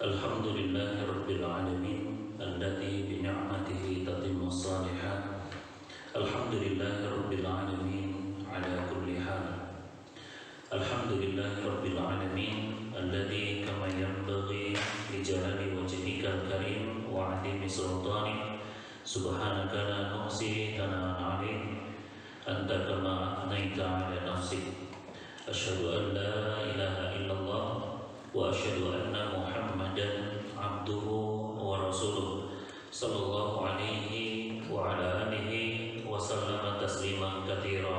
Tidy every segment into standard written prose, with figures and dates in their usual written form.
Alhamdulillahi Rabbil Alamin Alladhi bi'ni'matihi tatimmu salihat. Alhamdulillahi Rabbil Alamin ala kulli hal. Alhamdulillahi Rabbil Alamin Alladhi kama yanbaghi li jalali wajhika al-karim wa 'azimi sultanik. Subhanaka la nuhsi thana'an 'alaik anta kama athnaita 'ala nafsik. Asyhadu an la ilaha illallah wa asyhadu anna Muhammadan abduhu wa rasuluh sallallahu alaihi wa ala alihi wa sallama tasliman katsira.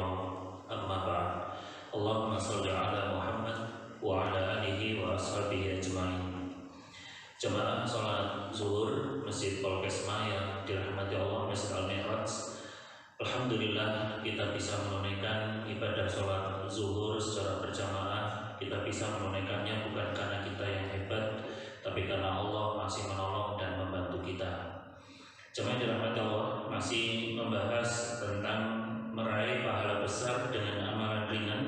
Amma ba'd. Allahumma shalli ala Muhammad wa ala alihi wa ashabihi ajmain. Jemaah salat zuhur Masjid Polkesma yang dirahmati Allah, Masjid Al-Mi'raj. Alhamdulillah kita bisa menunaikan ibadah sholat zuhur secara berjamaah. Kita bisa menunaikannya bukan karena kita yang hebat, tapi karena Allah masih menolong dan membantu kita. Jemaah dirahmati Allah, masih membahas tentang meraih pahala besar dengan amalan ringan.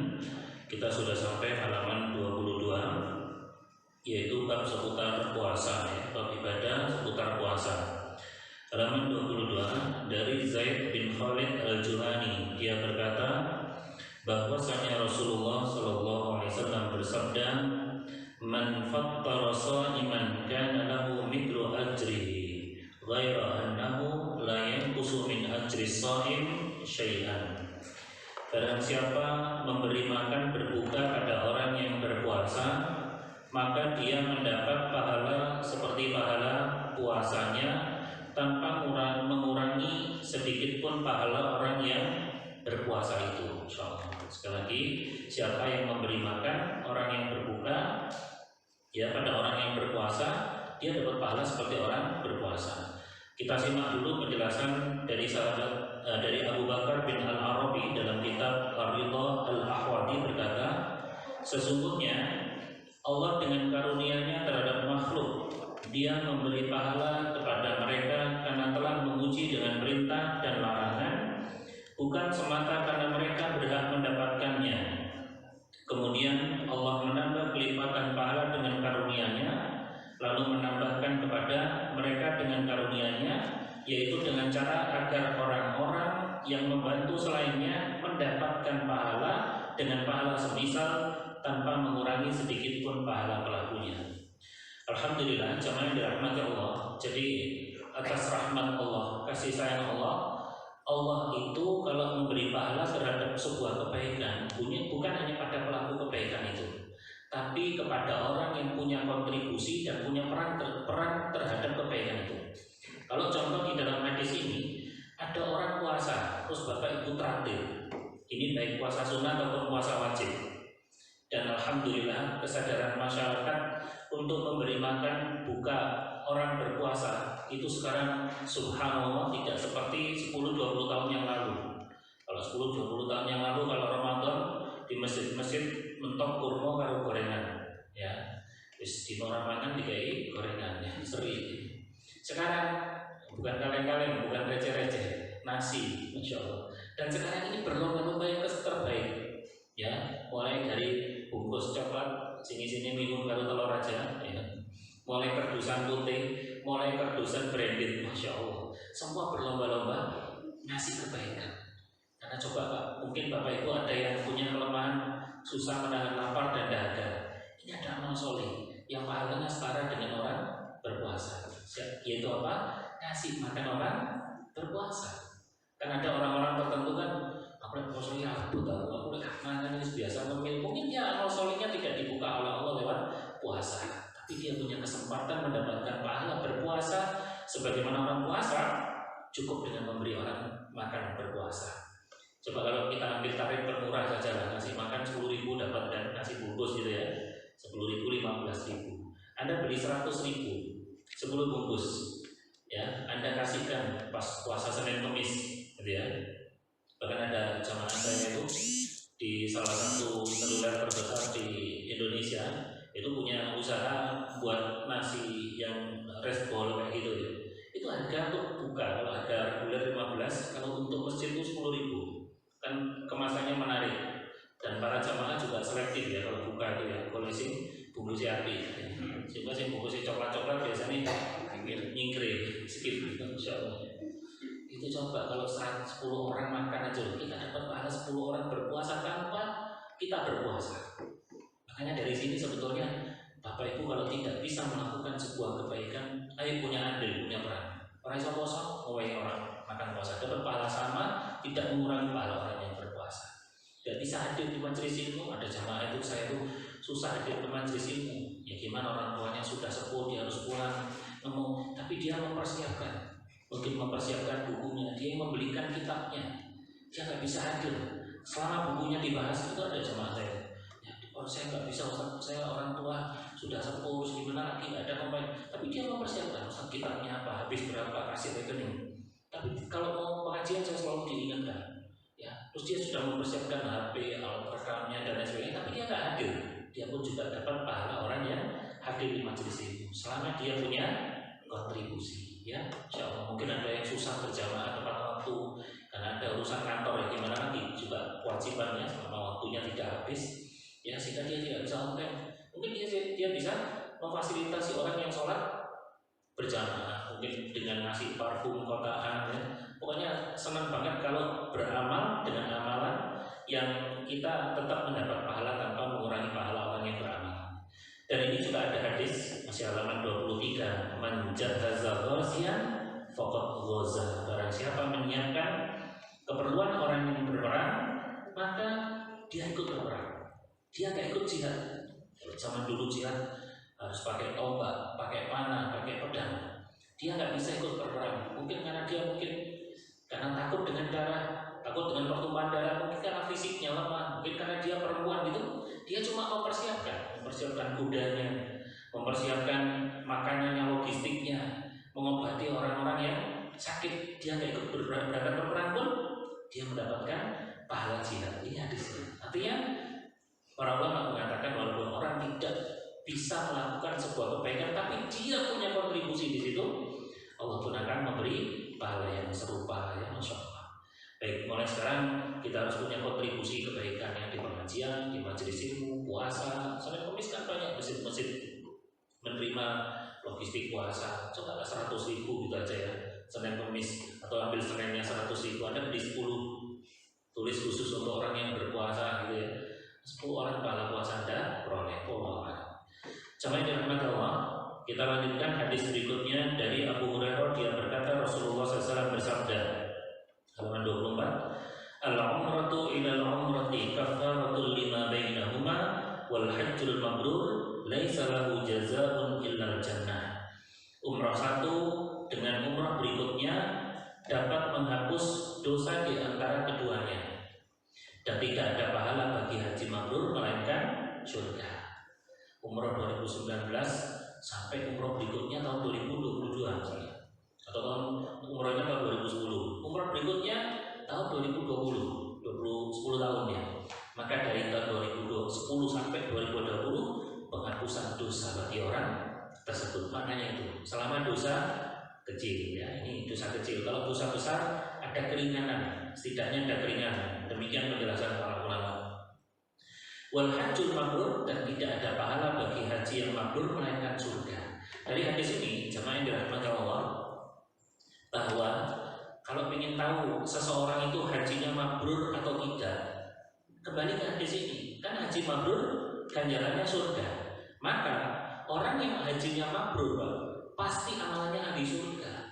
Kita sudah sampai halaman 22, yaitu bab seputar puasa, bab ibadah seputar puasa. Halaman 22 dari Zaid bin Khalid al-Juhani, dia berkata bahwasanya Rasulullah Shallallahu Alaihi Wasallam bersabda, "Man fattara sha'iman kana lahu mithlu ajrihi, ghaira annahu la yanqusu min ajri sha'im syai'an." Barang siapa memberi makan berbuka pada orang yang berpuasa, maka dia mendapat pahala seperti pahala puasanya, tanpa mengurangi sedikit pun pahala orang yang berpuasa itu. Insyaallah. Sekali lagi, siapa yang memberi makan orang yang berbuka pada orang yang berpuasa, dia dapat pahala seperti orang berpuasa. Kita simak dulu penjelasan dari sahabat dari Abu Bakar bin Al-Arabi dalam kitab Ar-Ridha Al-Ahwadi berkata, sesungguhnya Allah dengan karunia-Nya terhadap makhluk, Dia memberi pahala kepada mereka karena telah menguji dengan perintah dan larangan, bukan semata karena mereka berhak mendapatkannya. Kemudian Allah menambah kelipatan pahala dengan karunia-Nya, lalu menambahkan kepada mereka dengan karunia-Nya, yaitu dengan cara agar orang-orang yang membantu selainnya mendapatkan pahala dengan pahala semisal tanpa mengurangi sedikit pun pahala pelakunya. Alhamdulillah, jemaah yang dirahmati Allah. Jadi atas rahmat Allah, kasih sayang Allah, Allah itu kalau memberi pahala terhadap sebuah kebaikan, bukan hanya pada pelaku kebaikan itu, tapi kepada orang yang punya kontribusi dan punya peran terhadap kebaikan itu. Kalau contoh di dalam hadis ini, ada orang puasa, terus Bapak Ibu traktir. Ini baik puasa sunnah ataupun puasa wajib. Dan alhamdulillah kesadaran masyarakat untuk memberi makan buka orang berpuasa itu sekarang subhanallah tidak seperti 10-20 tahun yang lalu. Kalau 10-20 tahun yang lalu, kalau Ramadan di masjid-masjid mentok kurma karo gorengan, ya wis dino mangan dikai gorengan, ya seri. Sekarang bukan kaleng-kaleng, bukan receh-receh, nasi, Masya Allah. Dan sekarang ini berlomba-lomba yang terbaik, ya, mulai dari bungkus coklat, sini-sini minum karo telur aja, ya, mulai kerdusan putih, mulai kerdusan branded, Masya Allah. Semua berlomba-lomba ngasih kebaikan. Karena coba Pak, mungkin Bapak Ibu ada yang punya kelemahan, susah menahan lapar dan dahaga. Ini ada amal soleh yang pahalanya setara dengan orang berpuasa, yaitu apa? Ngasih makan orang berpuasa. Kan ada orang-orang tertentu kan, aku puasanya aku tahu, aku makan ini biasa memilih. Mungkin ya amal solehnya tidak dibuka oleh Allah lewat puasa, tapi dia punya kesempatan mendapatkan pahala berpuasa. Sebagaimana orang puasa cukup dengan memberi orang makan berpuasa. Coba kalau kita ambil tarif termurah saja lah, ngasih makan 10.000 dapat dan nasi bungkus gitu ya, 10.000, 15.000. Anda beli 100.000, 10 bungkus, ya Anda kasihkan pas puasa Senin Kamis, gitu ya. Bahkan ada jamaah saya itu di salah satu seluler terbesar di Indonesia itu punya usaha buat nasi yang rest bowl kayak gitu ya. Itu harga untuk buka, kalau harga reguler 15, kalau untuk masjid itu 10.000. Kan kemasannya menarik dan para jamaah juga selektif ya, kalau buka itu ya, polisi bungkus api. Sehingga sih bungkus coklat-coklat biasanya nyingkir, skip, insyaallah. Itu coba kalau 10 orang makan aja, kita dapat pahala 10 orang berpuasa tanpa kita berpuasa. Makanya dari sini sebetulnya Bapak Ibu kalau tidak bisa melakukan sebuah kebaikan, ayo punya andil, punya peran. Orang yang puasa, orang makan puasa dapat pahala sama, tidak mengurangi pahala orang yang berpuasa. Tidak bisa hadir di majelis ilmu, ada jamaah itu saya tuh susah hadir di majelis ilmu. Ya gimana orang tuanya sudah sepuh, dia harus pulang ngomong, tapi dia mempersiapkan, mungkin mempersiapkan bukunya, dia membelikan kitabnya, dia nggak bisa hadir. Selama bukunya dibahas itu ada jamaah saya. Ya, saya nggak bisa, Ustaz, saya orang tua sudah sepuh, gimana lagi nggak ada pemain. Tapi dia mempersiapkan, Ustaz kitabnya apa, habis berapa, kasih rekening. Tapi kalau mau pengajian saya selalu diingatkan. Ya, terus dia sudah mempersiapkan HP, alat rekamnya dan lain sebagainya, tapi dia nggak hadir. Dia pun juga dapat pahala orang yang hadir di majelis ilmu selama dia punya kontribusi. Ya, insyaallah. Mungkin ada yang susah berjamaah tepat waktu karena ada urusan kantor, ya gimana lagi juga kewajibannya selama waktunya tidak habis. Ya, sehingga dia tidak bisa online. Mungkin dia bisa memfasilitasi orang yang sholat berjamaah, mungkin dengan ngasih parfum kotaan, ya. Pokoknya senang banget kalau beramal dengan amalan yang kita tetap mendapat pahala tanpa mengurangi pahala orang yang beramal. Dan ini juga ada hadis, masih halaman 23, man jahaza ghaziyan faqad ghaza. Barang siapa menyiapkan keperluan orang yang berperang, maka dia ikut berperang. Dia nggak ikut jihad. Kalau zaman dulu jihad harus pakai tombak, pakai panah, pakai pedang. Dia nggak bisa ikut berperang. Mungkin karena karena takut dengan darah, takut dengan pertumpahan darah, mungkin karena fisiknya lemah, mungkin karena dia perempuan gitu. Dia cuma mempersiapkan kudanya, mempersiapkan makanannya, logistiknya, mengobati orang-orang yang sakit. Dia nggak ikut berangkat berperang pun dia mendapatkan pahala jihad. Ini hadisnya. Artinya para ulama mengatakan walaupun orang tidak bisa melakukan sebuah kebaikan, tapi dia punya kontribusi di situ, Allah pun akan memberi pahala yang serupa, ya, Masya Allah. Baik, mulai sekarang kita harus punya kontribusi kebaikan yang di pengajian, di majelis ilmu, puasa. Senin Kamis kan banyak masjid-masjid menerima logistik puasa. Coba 100.000 gitu aja ya, Senin Kamis, atau ambil Seninnya 100.000, Anda beli 10, tulis khusus untuk orang yang berpuasa gitu ya. 10 orang pahala puasa Anda peroleh. Jamaah yang dirahmati Allah, kita lanjutkan hadis berikutnya dari Abu Hurairah. Dia berkata Rasulullah SAW bersabda, halaman 24, al-umratu ila al-umrati kafaratul lima bainahuma wal hajjul mabrur laisa lahu jazaa'un illa al-jannah. Umrah satu dengan umrah berikutnya dapat menghapus dosa di antara keduanya, dan tidak ada pahala bagi haji mabrur melainkan surga. Umrah 2019 sampai umrah berikutnya tahun 2022 misalnya, atau tahun umrahnya tahun 2010, umrah berikutnya tahun 2020, 10 tahun ya. Maka dari tahun 2010 sampai 2020 penghapusan dosa bagi orang tersebut. Maknanya itu selama dosa kecil, ya, ini dosa kecil. Kalau dosa besar ada keringanan, setidaknya ada keringanan. Demikian penjelasan para ulama. Wal hajjul mabrur, dan tidak ada pahala bagi haji yang mabrur melainkan surga. Dari hadis ini, jemaah yang dirahmati Allah, bahwa kalau ingin tahu seseorang itu hajinya mabrur atau tidak, kembali ke hadis ini. Kan haji mabrur ganjarannya surga. Maka orang yang hajinya mabrur pasti amalannya ahli surga.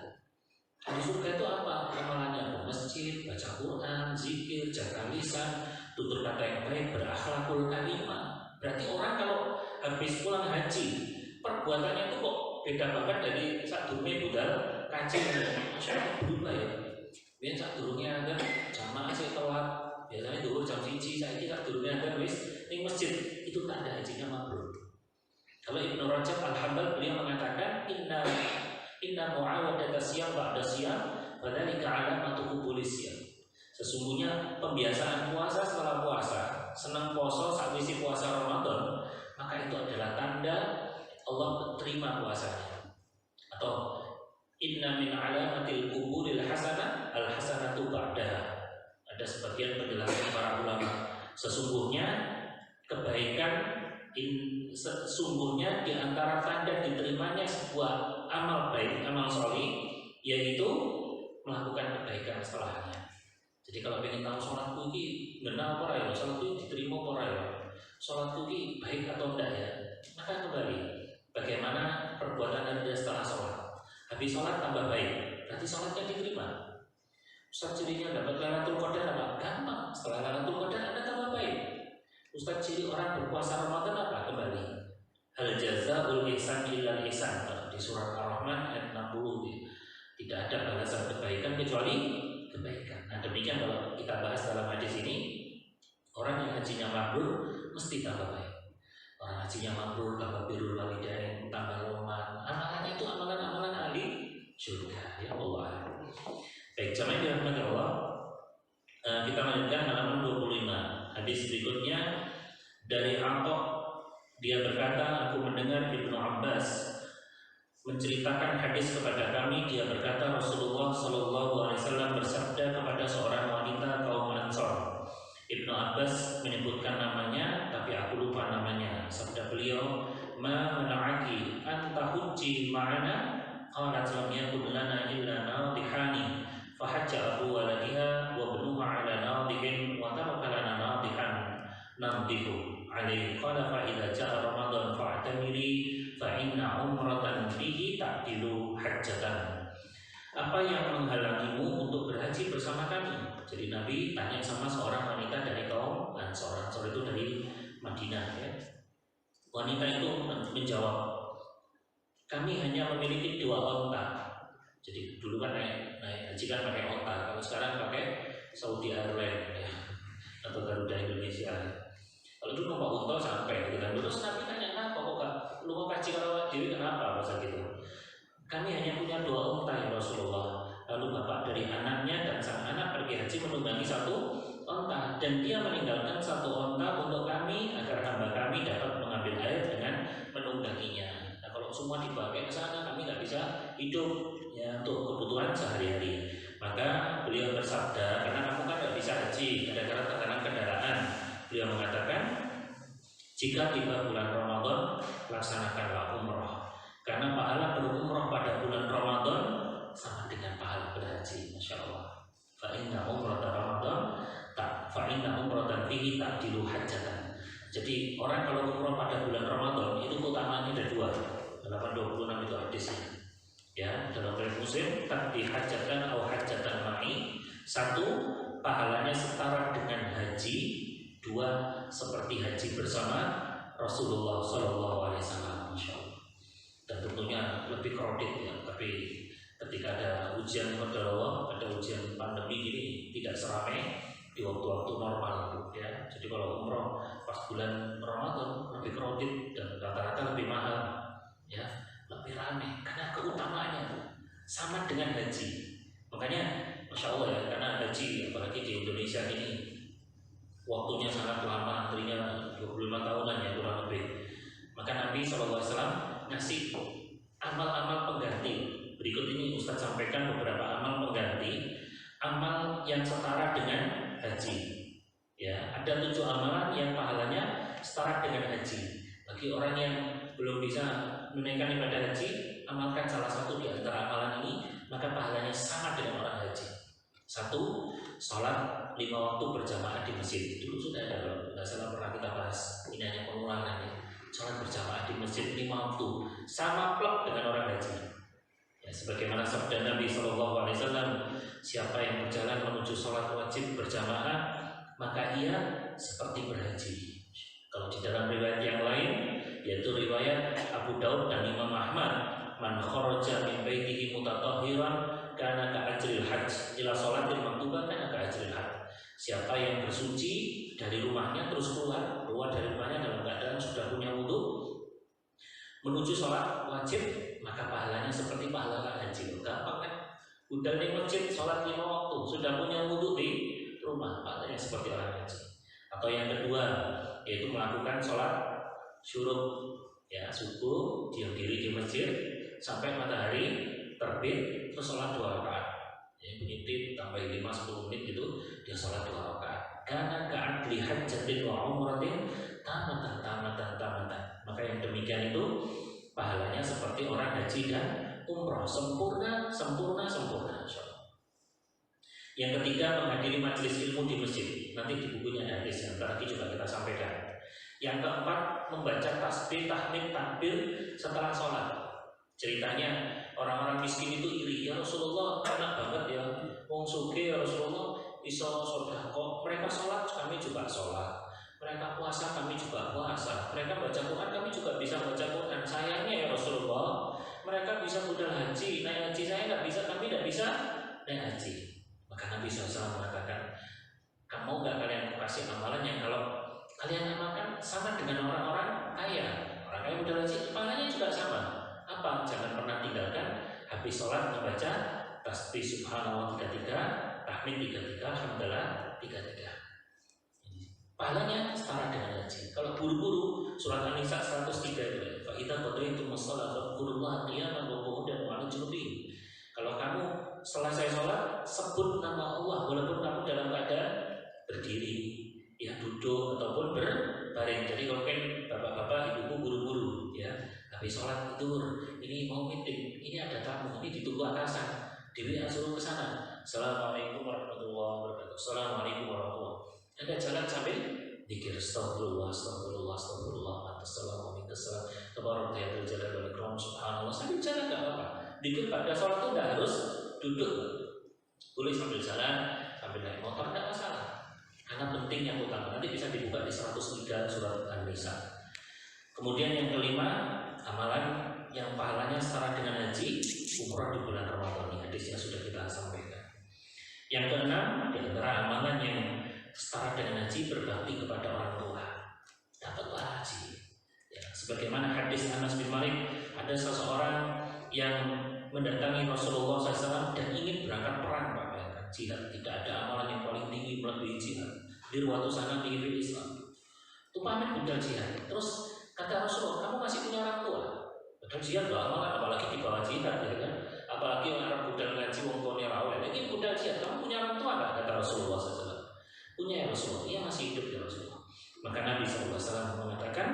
Ahli surga itu apa? Amalannya bermasjid, baca Quran, zikir, jaga lisan, tutur kata yang baik, berakhlakul karimah. Berarti orang kalau habis pulang haji, perbuatannya itu kok beda banget dari saat durungnya budal kaji. Masyarakat berubah ya. Biar saat durungnya ada jamaah sih telat, biasanya dulu jam 1, saya kira durungnya ada wis di masjid, itu tanda hajinya mabrur. Kalau Ibnu Rajab Al-Hambal beliau mengatakan inna mu'awadata siyam ba'da siyam fadzalika alamatu qubulis siyam. Sesungguhnya pembiasaan puasa setelah puasa, senang poso sakwisi puasa Ramadan, maka itu adalah tanda Allah terima puasanya. Atau inna min alamatil qubulil hasanah al hasanatu ba'daha. Ada sebagian penjelasan para ulama, sesungguhnya kebaikan sesungguhnya di antara tanda diterimanya sebuah amal baik, amal solih, yaitu melakukan kebaikan setelahnya. Jadi kalau ingin tahu sholatku ini benar apa ya, sholatku diterima apa ya, sholatku ini baik atau enggak ya, maka kembali bagaimana perbuatan Anda setelah sholat. Habis sholat tambah baik, berarti sholatnya diterima. Ustaz cirinya dapat Lailatul Qadar apa? Gampang. Setelah Lailatul Qadar Anda tambah baik. Ustaz ciri orang berpuasa Ramadan apa? Kembali. Hal jazaa'ul ihsan illa ihsan, di surat Ar-Rahman ayat 60. Tidak ada balasan kebaikan kecuali kebaikan. Nah demikian kalau kita bahas dalam hadis ini, orang yang hajinya mabrur mesti tambah baik. Orang hajinya mabrur tambah birrul walidain, tambah roman. Amalannya itu amalan-amalan ahli surga. Ya Allah. Baik, jamaah dirahmati Allah. Kita lanjutkan halaman 25. Hadis berikutnya dari Atha, dia berkata, aku mendengar Ibnu Abbas menceritakan hadis kepada kami. Dia berkata, Rasulullah SAW bersabda kepada seorang wanita kaum Ansor. Ibnu Abbas menyebutkan namanya, tapi aku lupa namanya. Sabda beliau, ma mana'aki an tahujji ma'ana, qalat lam yakun lana illa nadihani, fahajja abu waladiha wa ibnuha ala nadihin wa taraka lana nadihan nadihu alaihi, qala fa idza ja'a ramadan fa'tamiri fa inna umratan bihi ta'dilu hajjatan. Apa yang menghalangimu untuk berhaji bersama kami? Jadi Nabi tanya sama seorang wanita dari kaum Ansor. Ansor itu dari Madinah ya. Wanita itu menjawab, kami hanya memiliki 2 onta. Jadi dulu kan naik haji kan pakai onta, kalau sekarang pakai Saudi Airlines ya, atau Garuda Indonesia. Kalau dulu numpak unta sampai gitu kan. Terus Nabi tanya, kenapa kok gak lu mau kaji kalau dewi, kenapa masa gitu? Kami hanya punya 2 unta ya Rasulullah. Lalu bapak dari anaknya dan sang anak pergi haji menunggangi 1 unta, dan dia meninggalkan 1 unta untuk kami agar hamba kami dapat mengambil air dengan menungganginya. Nah kalau semua dipakai ke sana, kami nggak bisa hidup ya untuk kebutuhan sehari-hari. Maka beliau bersabda, karena kamu kan nggak bisa haji gara-gara tekanan kendaraan, beliau mengatakan, jika tiba bulan Ramadan laksanakanlah umroh, karena pahala berumroh pada bulan Ramadan sama dengan pahala berhaji. Masya Allah. Fa'inna umrata Ramadan fa'inna umratan fihi ta'dilu hajjatan. Jadi orang kalau umroh pada bulan Ramadan itu keutamaannya ada 2. 826 itu hadisnya. Ya, dalam riwayat Muslim, ta'di hajjatan atau hajjatan ma'i. 1, pahalanya setara dengan haji. 2, seperti haji bersama Rasulullah SAW. Masya Allah. Dan tentunya lebih kredit ya, tapi ketika ada ujian kepada Allah, ada ujian pandemi ini tidak seramai di waktu-waktu normal ya. Jadi kalau umroh pas bulan Ramadan lebih kredit dan rata-rata lebih mahal ya, lebih ramai karena keutamaannya sama dengan haji. Makanya Masya Allah ya, karena haji apalagi di Indonesia ini waktunya sangat lama, antrinya 25 tahunan ya kurang lebih. Maka Nabi SAW ngasih amal-amal pengganti. Berikut ini Ustaz sampaikan beberapa amal pengganti, amal yang setara dengan haji. Ya, ada 7 amalan yang pahalanya setara dengan haji. Bagi orang yang belum bisa menunaikan ibadah haji, amalkan salah satu di antara amalan ini, maka pahalanya sama dengan orang haji. 1, sholat 5 waktu berjamaah di masjid. Dulu sudah ada, kalau nggak salah pernah kita bahas. Ini hanya pengulangan ya. Sholat berjamaah di masjid 5 waktu sama plek dengan orang haji. Ya, sebagaimana sabda Nabi SAW, siapa yang berjalan menuju sholat wajib berjamaah, maka ia seperti berhaji. Kalau di dalam riwayat yang lain, yaitu riwayat Abu Daud dan Imam Ahmad, man kharaja min baitihi mutatahhiran kana ka'ajril hajj ila sholatil maktubah kana ka'ajril hajj. Siapa yang bersuci dari rumahnya terus keluar dari rumahnya dalam keadaan sudah punya wudu menuju sholat wajib, maka pahalanya seperti pahala haji. Gampang kan? Udah di masjid sholat 5 waktu, sudah punya wudu di rumah, pahalanya seperti orang haji. Atau yang kedua, yaitu melakukan sholat syuruk ya, subuh diam diri di masjid sampai matahari terbit, terus sholat 2 rakaat. Ya, bunyi tambah 5-10 menit gitu, dia sholat 2 rakaat. Karena ka'adli hajjatin wa umratin tamatan. Maka yang demikian itu pahalanya seperti orang haji dan umroh, sempurna. Yang ketiga, menghadiri majelis ilmu di masjid. Nanti di bukunya ada hadisnya, nanti juga kita sampaikan. Yang keempat, membaca tasbih, tahmid, takbir setelah sholat. Ceritanya orang-orang miskin itu iri, ya Rasulullah, enak banget ya, wong sugih ya Rasulullah bisa sedekah. Mereka sholat, kami juga sholat. Mereka puasa, kami juga puasa. Mereka baca Quran, kami juga bisa baca Quran. Sayangnya ya Rasulullah, mereka bisa budal haji, naik haji, saya nggak bisa, kami nggak bisa naik haji. Maka Nabi SAW mengatakan, kamu nggak kalian kasih amalan yang kalau kalian amalkan sama dengan orang-orang kaya. Orang kaya budal haji, pahalanya juga sama. Apa? Jangan pernah tinggalkan habis sholat membaca tasbih subhanallah 33, tahmid 33, alhamdulillah 33. Pahalanya setara dengan haji. Kalau buru-buru, surat An-Nisa 103 itu. Fa idza qadaytumus sholata fadhkurullaha qiyaman wa qu'udan wa 'ala junubin. Kalau kamu selesai sholat, sebut nama Allah walaupun kamu dalam keadaan berdiri, ya duduk ataupun berbaring. Jadi mungkin bapak-bapak, ibu-ibu buru-buru, ya habis sholat tidur, ini mau meeting, ini ada tamu, ini ditunggu atasan, Dewi suruh ke sana. Assalamualaikum warahmatullahi wabarakatuh. Assalamualaikum warahmatullahi wabarakatuh. Anda jalan sambil dzikir astagfirullah, assalamualaikum tabarakallahul jalal wal ikram subhanallah, sambil jalan enggak apa-apa. Dzikir pada sholat itu enggak harus duduk. Boleh sambil jalan, sambil naik motor enggak masalah. Karena pentingnya utama. Nanti bisa dibuka di 103 surat An-Nisa. Kemudian yang kelima, amalan yang pahalanya setara dengan haji, umrah di bulan Ramadan. Ini hadisnya sudah kita sampaikan. Yang keenam, di antara amalan yang setara dengan haji, berbakti kepada orang tua, dapat pahala haji. Ya, sebagaimana hadis Anas bin Malik, ada seseorang yang mendatangi Rasulullah SAW dan ingin berangkat perang, Pak, jihad. Tidak ada amalan yang paling tinggi melebihi jihad. Di waktu sana di Islam itu pamit budal jihad. Terus kata Rasulullah, kamu masih punya orang tua? Budal jihad loh, amalan, apalagi di bawah jihad, ya kan? Apalagi orang budal ngaji wong tuane rawel. Ini budal jihad, kamu punya orang tua nggak? Kata Rasulullah SAW. Punya ya Rasulullah, ia masih hidup ya Rasulullah. Maka Nabi SAW mengatakan,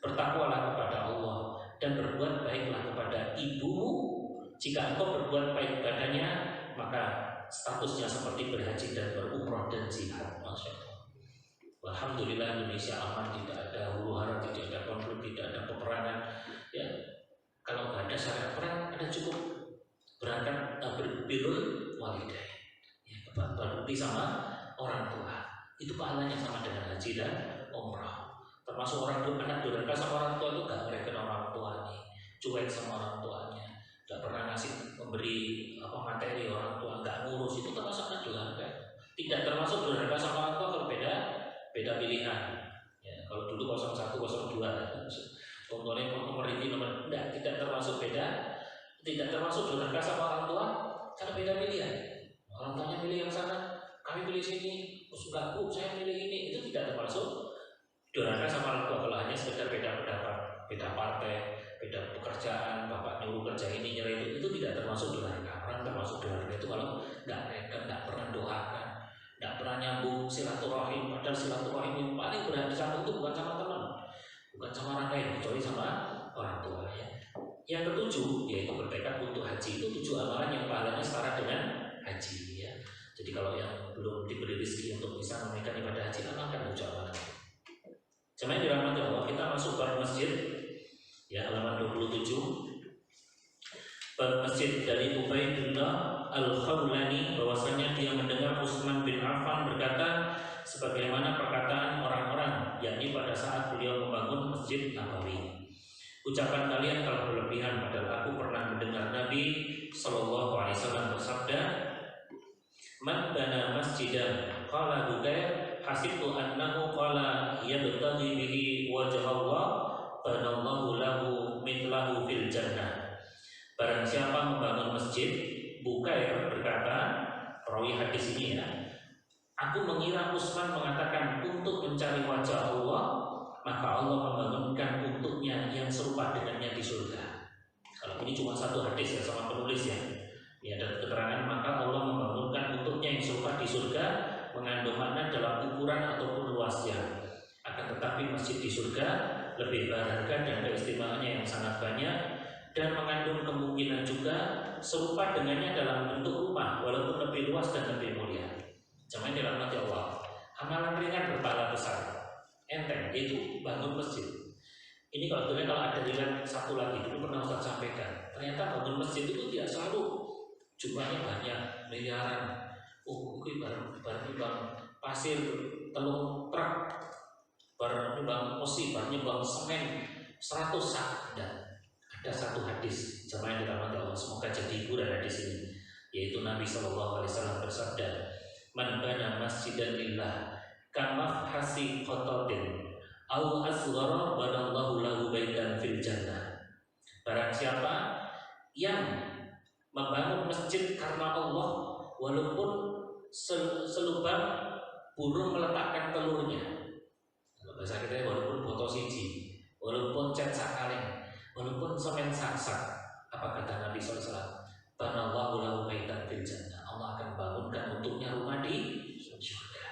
bertakwalah kepada Allah dan berbuat baiklah kepada ibumu. Jika engkau berbuat baik padanya, maka statusnya seperti berhaji dan berumrah dan jihad. Masya Allah. Alhamdulillah Indonesia aman, tidak ada huru-hara, tidak ada konflik, tidak ada peperangan. Ya, kalau nggak ada syariat perang, ada cukup berangkat birrul walidain. Ya, berbakti sama orang tua, itu pahalanya sama dengan haji dan umrah. Termasuk orang tua, anak durhaka sama orang tua itu gak mereka orang tuanya, cuek sama orang tuanya, gak pernah ngasih memberi materi orang tua, gak ngurus, itu termasuk anak durhaka. Tidak termasuk durhaka sama orang tua kalau beda pilihan. Ya, kalau dulu 01, 02, contohnya pemerintah nomor tidak termasuk tidak termasuk durhaka sama orang tua karena beda pilihan. Orang tuanya pilih yang sana, kami pilih sini, sudah saya pilih ini, itu tidak termasuk durhaka sama orang tua. Kalau hanya sekedar beda pendapat, beda partai, beda pekerjaan, bapak nyuruh kerja ini nyerah itu tidak termasuk durhaka. Orang termasuk durhaka itu kalau nggak pernah doakan, nggak pernah nyambung silaturahim. Padahal silaturahim yang paling berarti sambung itu bukan sama teman, bukan sama orang lain, kecuali sama orang tua. Ya. Yang ketujuh yaitu bertekad untuk haji. Itu 7 amalan yang pahalanya setara dengan haji. Ya. Jadi kalau yang belum diberi rezeki untuk bisa menunaikan ibadah haji, amalkan 7 amalan. Jemaah yang dirahmati Allah, kita masuk bab masjid, ya, halaman 27. Bab masjid dari Ubaidullah Al-Khawlani, bahwasanya dia mendengar Utsman bin Affan berkata sebagaimana perkataan orang-orang, yakni pada saat beliau membangun Masjid Nabawi. Ucapan kalian telah berlebihan, padahal aku pernah mendengar Nabi Sallallahu Alaihi Wasallam bersabda, man bana masjidan qala Bukair hasibtu annahu qala yabtaghi bihi wajha Allah banallahu lahu mithlahu fil jannah. Barang siapa membangun masjid, Bukair berkata, perawi hadis ini ya, aku mengira Utsman mengatakan untuk mencari wajah Allah, maka Allah membangunkan untuknya yang serupa dengannya di surga. Kalau ini cuma satu hadis ya sama penulis ya. Ya, dan keterangan maka Allah membangunkan untuknya yang serupa di surga, mengandung makna dalam ukuran ataupun luasnya. Akan tetapi masjid di surga lebih berharga dan keistimewaannya yang sangat banyak, dan mengandung kemungkinan juga serupa dengannya dalam bentuk rumah, walaupun lebih luas dan lebih mulia. Jamaah dirahmati Allah, amalan ringan berpahala besar, enteng, yaitu bangun masjid. Ini kalau ada riwayat satu lagi, dulu pernah Ustaz sampaikan, ternyata bangun masjid itu tidak selalu jumlahnya banyak, miliaran. Itu barang pasir telung truk, barang besi, barang semen 100 sak. Dan ada satu hadis, jamaah yang dirahmati Allah, semoga jadi hiburan hadis ini, yaitu Nabi SAW bersabda, "Man bana masjidan lillah kamafhasi qatatin au asghara banallahu lahu baitan fil jannah." Barang siapa yang membangun masjid karena Allah, walaupun selubang burung meletakkan telurnya, kalau bahasa kita walaupun foto siji, walaupun cat sakaleng, walaupun semen sak-sak, apa kata Nabi SAW? Banallahu lahu baitan fil jannah. Allah akan bangunkan untuknya rumah di surga.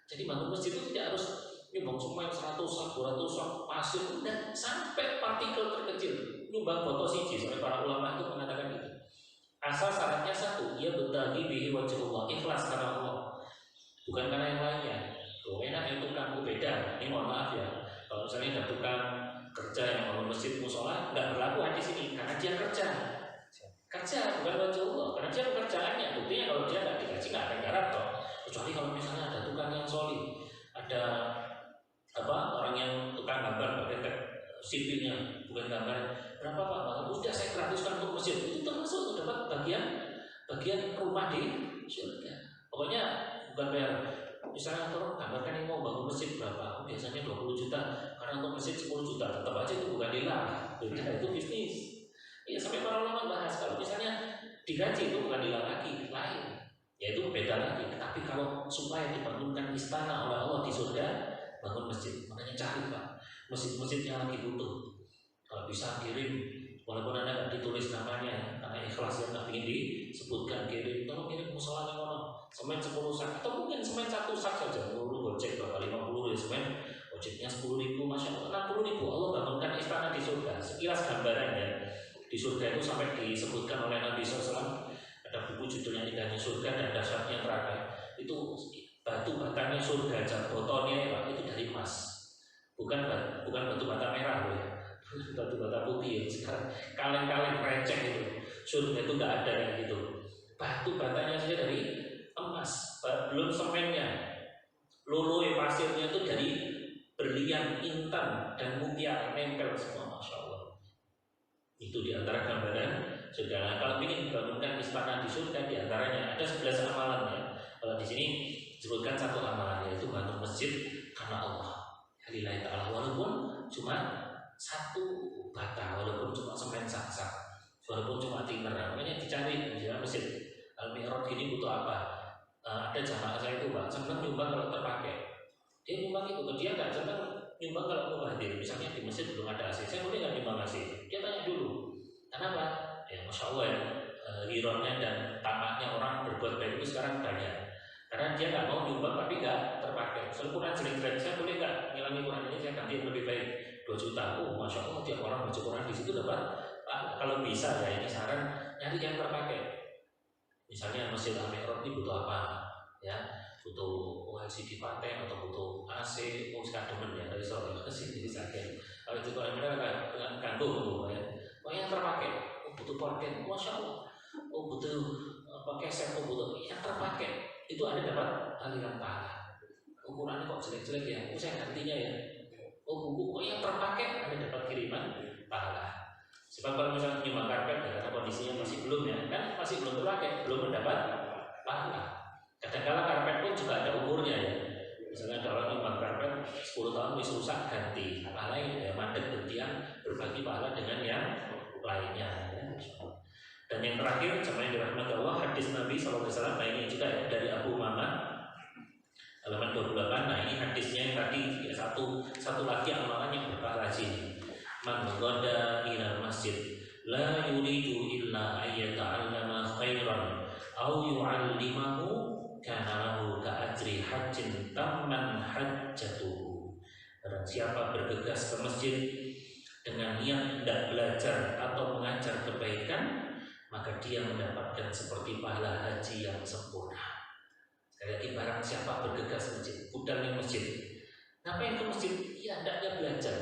Jadi bangun masjid itu tidak harus nyumbang semen 100 sak, 200 sak, pasir, dan sampai partikel terkecil. Nyumbang foto siji, sampai para ulama itu mengatakan itu. Asal syaratnya satu, ia berbagi bihi wajhullah, ikhlas karena Allah, bukan karena yang lainnya. Enak itu tukang beda. Ini mohon maaf ya, kalau misalnya ada tukang kerja yang bangun masjid musola, nggak berlaku hadis ini karena dia kerja bukan wajhullah, karena dia pekerjaannya. Buktinya kalau dia nggak digaji nggak akan garap toh. Kecuali kalau misalnya ada tukang yang solid, ada orang yang tukang gambar pakai sipilnya, bukan gambar berapa Pak? Udah saya gratiskan untuk masjid, itu termasuk untuk dapat bagian rumah di surga. Pokoknya bukan bayar. Misalnya tolong gambarkan yang mau bangun masjid berapa? Biasanya 20 juta, karena untuk masjid 10 juta, tetap aja itu bukan lillah, itu bisnis. Ya sampai para ulama bahas kalau misalnya digaji itu bukan lillah lagi, lain, yaitu beda lagi. Tapi kalau supaya dibangunkan istana oleh Allah di surga, bangun masjid. Makanya cari Pak, masjid-masjid yang lagi butuh. Kalau bisa kirim, walaupun Anda nggak ditulis namanya, karena ikhlas yang nggak ingin disebutkan, kirim, tolong kirim musola yang mana, semen 10 sak, atau mungkin semen 1 sak saja, ngurus gojek berapa 50 ya semen, gojeknya 10.000, masya Allah, 60.000, Allah bangunkan istana di surga. Sekilas gambarannya, di surga itu sampai disebutkan oleh Nabi SAW, ada buku judulnya Indahnya Surga dan Dahsyatnya Neraka. Itu batu batanya surga, jabotonnya Pak, itu dari emas, bukan batu bata merah ya. Batu bata putih ya sekarang kaleng-kaleng receh itu. Surga itu nggak ada kayak gitu. Batu batanya saja dari emas, belum semennya, loloy pasirnya itu dari berlian, intan dan mutiara nempel semua, masya Allah. Itu diantara gambaran surga. Nah, kalau ingin dibangunkan istana di surga, diantaranya ada 11 amalan ya. Kalau di sini disebutkan satu amalan, yaitu bangun masjid karena Allah. Lillahi ta'ala, walaupun cuma satu bata, walaupun cuma semen sak-sak, walaupun cuma timber, makanya dicari misalnya masjid Al-Mi'raj ini butuh apa? Ada jamaah saya itu Pak, senang nyumbang kalau terpakai. Dia nyumbang itu, dia nggak senang nyumbang kalau mau hadir. Misalnya di masjid belum ada AC, saya boleh nggak nyumbang AC? Dia tanya dulu. Kenapa? Ya masya Allah ya, gironnya dan tamaknya orang berbuat baik itu sekarang banyak. Karena dia nggak mau nyumbang tapi nggak terpakai. Soal Quran jelek-jelek, saya boleh nggak ngilangi Quran ini, saya ganti yang lebih baik 2 juta. Oh masya Allah, tiap orang baca Quran di situ dapat. Kalau bisa ya ini saran, nyari yang terpakai. Misalnya Masjid Al-Mi'raj ini butuh apa? Ya, butuh LCD paten atau butuh AC, kademen ya dari sore ke sini saja. Kalau itu kalau mereka dengan gantung ya, yang terpakai. Oh butuh paten, masya Allah. Oh butuh pakai set, oh butuh yang terpakai. Itu ada dapat aliran pahala. Ukurannya kok jelek-jelek ya, saya gantinya ya. Oh buku yang terpakai ada dapat kiriman pahala. Sebab kalau misalnya nyumbang karpet karena kondisinya masih belum ya, kan masih belum terpakai, belum mendapat pahala. Kadang-kala karpet pun juga ada umurnya ya. Misalnya ada orang nyumbang karpet 10 tahun wis rusak, ganti pahala ya, mandek gantian, berbagi pahala dengan yang lainnya ya. Dan yang terakhir, jemaah yang dirahmati Allah, hadis Nabi SAW, nah ini juga ya, dari Abu Umamah halaman 28. Nah ini hadisnya yang tadi ya, satu lagi amalan yang berpahala sini. Man ghada ila masjid la yuridu illa ayyata'allama khairan aw yu'allimahu kana lahu ka ajri hajjin tamman hajjatuhu. Barang siapa bergegas ke masjid dengan niat hendak belajar atau mengajar kebaikan, maka dia mendapatkan seperti pahala haji yang sempurna. Sekali lagi, barang siapa bergegas masjid, budalnya masjid, ngapain ke masjid? Ya hendaknya belajar.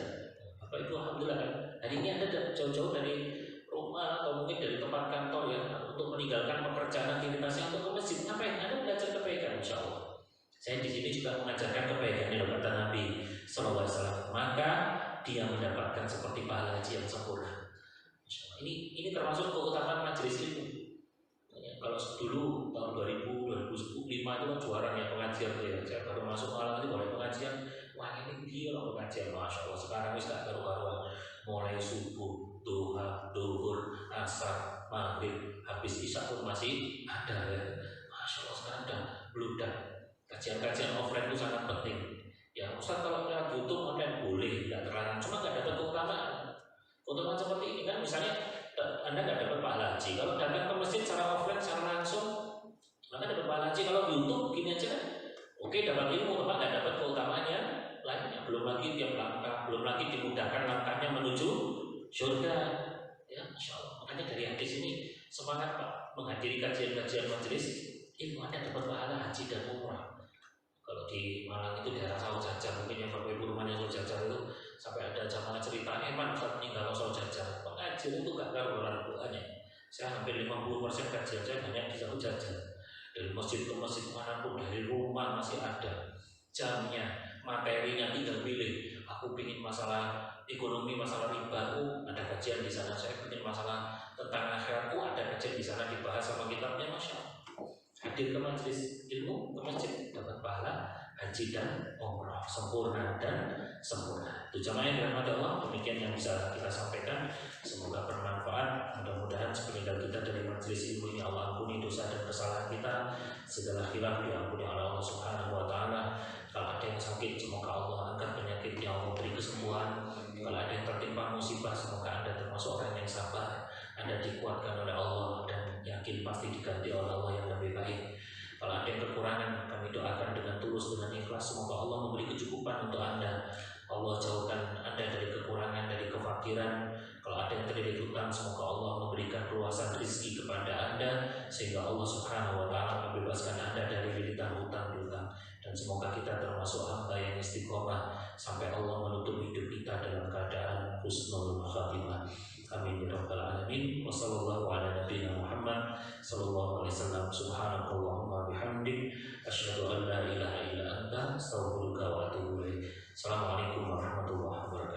Bapak Ibu, alhamdulillah kan hari ini Anda jauh-jauh dari rumah atau mungkin dari tempat kantor ya untuk meninggalkan pekerjaan aktivitasnya untuk ke masjid. Ngapain? Anda belajar kebaikan, insya Allah. Saya di sini juga mengajarkan kebaikan ini, kata Nabi Sallallahu Alaihi Wasallam. Maka dia mendapatkan seperti pahala haji yang sempurna. Ini termasuk keutamaan majelis ilmu. Ya, kalau dulu tahun 2000, 2005 itu kan juaranya pengajian tuh ya. Saya baru masuk malam itu boleh pengajian. Wah ini gila pengajian, masya Allah. Sekarang ini gak karu-karuan. Mulai subuh, duha, duhur, asar, maghrib, habis isya pun masih ada ya. Masya Allah sekarang udah bludak. Kajian-kajian offline itu sangat penting. Ya Ustaz kalau lewat YouTube online boleh, tidak terlarang. Cuma nggak dapat keutamaan. Keutamaan seperti ini kan, misalnya Anda nggak dapat pahala haji. Kalau datang ke masjid secara offline, secara langsung, maka dapat pahala haji. Kalau di YouTube gini aja kan, oke dapat ilmu, tapi nggak dapat keutamaannya lainnya. Belum lagi tiap langkah, belum lagi dimudahkan langkahnya menuju surga. Ya Masya Allah. Makanya dari hadis ini semangat Pak menghadiri kajian-kajian majelis ilmu, Anda dapat pahala haji dan umrah. Kalau di Malang itu daerah Sawo Jajar, mungkin yang Bapak Ibu rumahnya Sawo Jajar itu sampai ada jamaah cerita, man Ustaz meninggal Sawo Jajar. Pengajian itu gak karuan doanya. Saya hampir 50% kajian saya banyak di Sawo Jajar. Dari masjid ke masjid manapun, dari rumah masih ada jamnya, materinya, tinggal pilih. Aku ingin masalah ekonomi, masalah riba, ada kajian di sana. Saya ingin masalah tentang akhirat, ada kajian di sana dibahas sama kitabnya, Masya Allah. Hadir ke majelis ilmu, ke masjid, dapat pahala haji dan umrah sempurna dan sempurna. Itu jamaah yang dirahmati Allah. Demikian yang bisa kita sampaikan. Semoga bermanfaat. Mudah-mudahan sepeninggal kita dari majelis ilmu ini Allah ampuni dosa dan kesalahan kita. Segala khilaf diampuni oleh Allah Subhanahu Wa Taala. Kalau ada yang sakit, semoga Allah angkat penyakitnya, Allah beri kesembuhan. Kalau ada yang tertimpa musibah, semoga Anda termasuk orang yang sabar. Anda dikuatkan oleh Allah dan yakin pasti diganti oleh Allah yang lebih baik. Kalau ada yang kekurangan, kami doakan dengan tulus, dengan ikhlas, semoga Allah memberi kecukupan untuk Anda. Allah jauhkan Anda dari kekurangan, dari kefakiran. Kalau ada yang terlilit hutang, semoga Allah memberikan keluasan rezeki kepada Anda, sehingga Allah Subhanahu Wa Taala membebaskan Anda dari lilitan hutang-hutang. Dan semoga kita termasuk hamba yang istiqomah sampai Allah menutup hidup kita dalam keadaan husnul khatimah. Amin ya rabbal alamin. Wassallallahu ala nabiyyina Muhammad sallallahu alaihi wasallam. Subhanakallahumma bihamdik asyhadu an la ilaha illa anta astaghfiruka wa atubu ilaik. Assalamualaikum warahmatullahi wabarakatuh.